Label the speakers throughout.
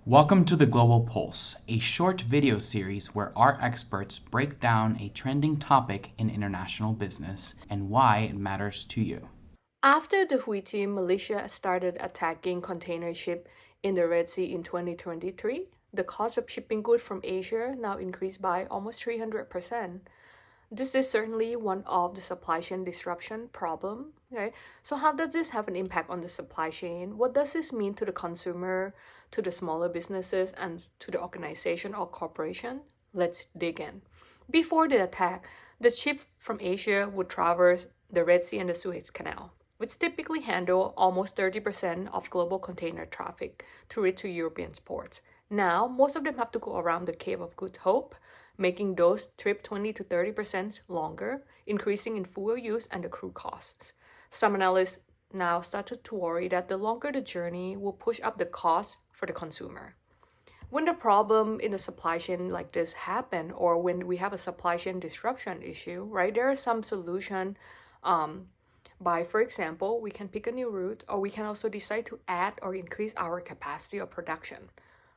Speaker 1: Welcome to the Global Pulse, a short video series where our experts break down a trending topic in international business and why it matters to you.
Speaker 2: After the Houthi, Malaysia started attacking container ship in the Red Sea in 2023, the cost of shipping goods from Asia now increased by almost 300%. This is certainly one of the supply chain disruption problem. Okay, so how does this have an impact on the supply chain? What does this mean to the consumer, to the smaller businesses, and to the organization or corporation? Let's dig in. Before the attack, the ship from Asia would traverse the Red Sea and the Suez Canal, which typically handle almost 30% of global container traffic to reach to European ports. Now, most of them have to go around the Cape of Good Hope, making those trips 20 to 30% longer, increasing in fuel use and the crew costs. Some analysts now started to worry that the longer the journey will push up the cost for the consumer. When the problem in the supply chain like this happen, or when we have a supply chain disruption issue, right, there are some solution by, for example, we can pick a new route, or we can also decide to add or increase our capacity of production,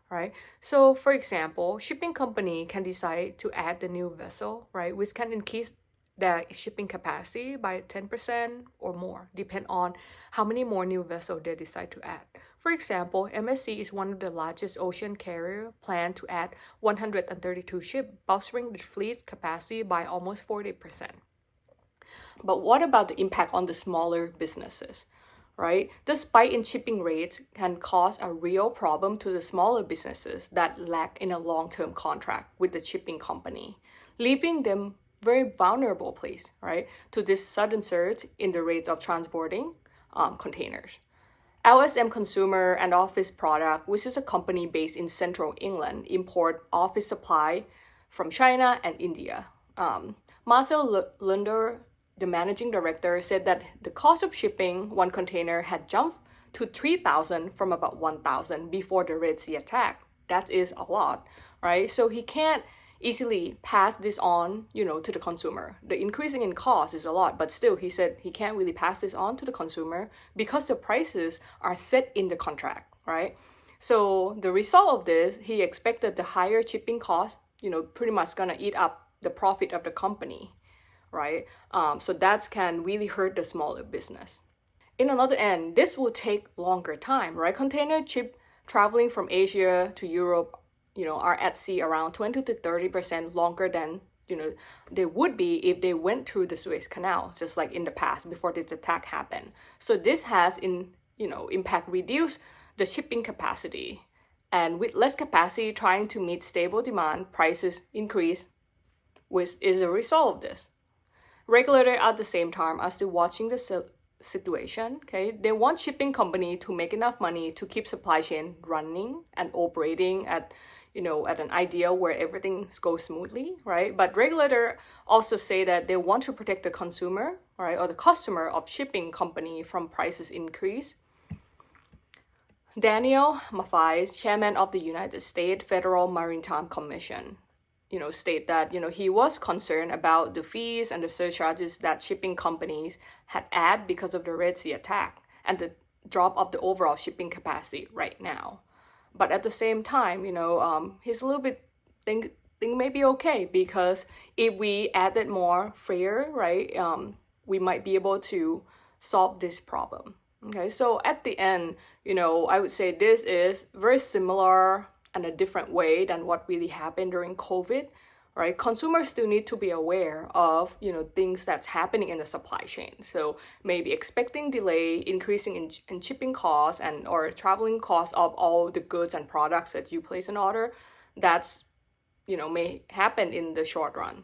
Speaker 2: right? So, for example, shipping company can decide to add the new vessel, right, which can increase the shipping capacity by 10% or more, depend on how many more new vessels they decide to add. For example, MSC is one of the largest ocean carrier, planned to add 132 ships, bolstering the fleet's capacity by almost 40%. But what about the impact on the smaller businesses, right? The spike in shipping rates can cause a real problem to the smaller businesses that lack in a long-term contract with the shipping company, leaving them very vulnerable place, right, to this sudden surge in the rates of transporting containers. LSM Consumer and Office Product, which is a company based in central England, import office supply from China and India. Marcel Lunder, the managing director, said that the cost of shipping one container had jumped to 3,000 from about 1,000 before the Red Sea attack. That is a lot, right? So he can't easily pass this on, to the consumer. The increasing in cost is a lot, but still, he said he can't really pass this on to the consumer because the prices are set in the contract, right? So the result of this, he expected the higher shipping cost, pretty much gonna eat up the profit of the company, right? So that can really hurt the smaller business. In another end, this will take longer time, right? Container ship traveling from Asia to Europe, are at sea around 20 to 30% longer than, they would be if they went through the Suez Canal, just like in the past before this attack happened. So this has impact reduce the shipping capacity. And with less capacity trying to meet stable demand, prices increase, which is a result of this. Regulator at the same time are still watching the situation. Okay, they want shipping company to make enough money to keep supply chain running and operating at an idea where everything goes smoothly, right? But regulator also say that they want to protect the consumer, right, or the customer of shipping company from prices increase. Daniel Maffei, chairman of the United States Federal Maritime Commission, state that, he was concerned about the fees and the surcharges that shipping companies had added because of the Red Sea attack and the drop of the overall shipping capacity right now. But at the same time, he's a little bit think maybe okay, because if we added more freighter, right, we might be able to solve this problem. Okay, so at the end, I would say this is very similar and a different way than what really happened during COVID, right? Consumers still need to be aware of, things that's happening in the supply chain. So maybe expecting delay, increasing in shipping costs or traveling costs of all the goods and products that you place an order, that's, may happen in the short run.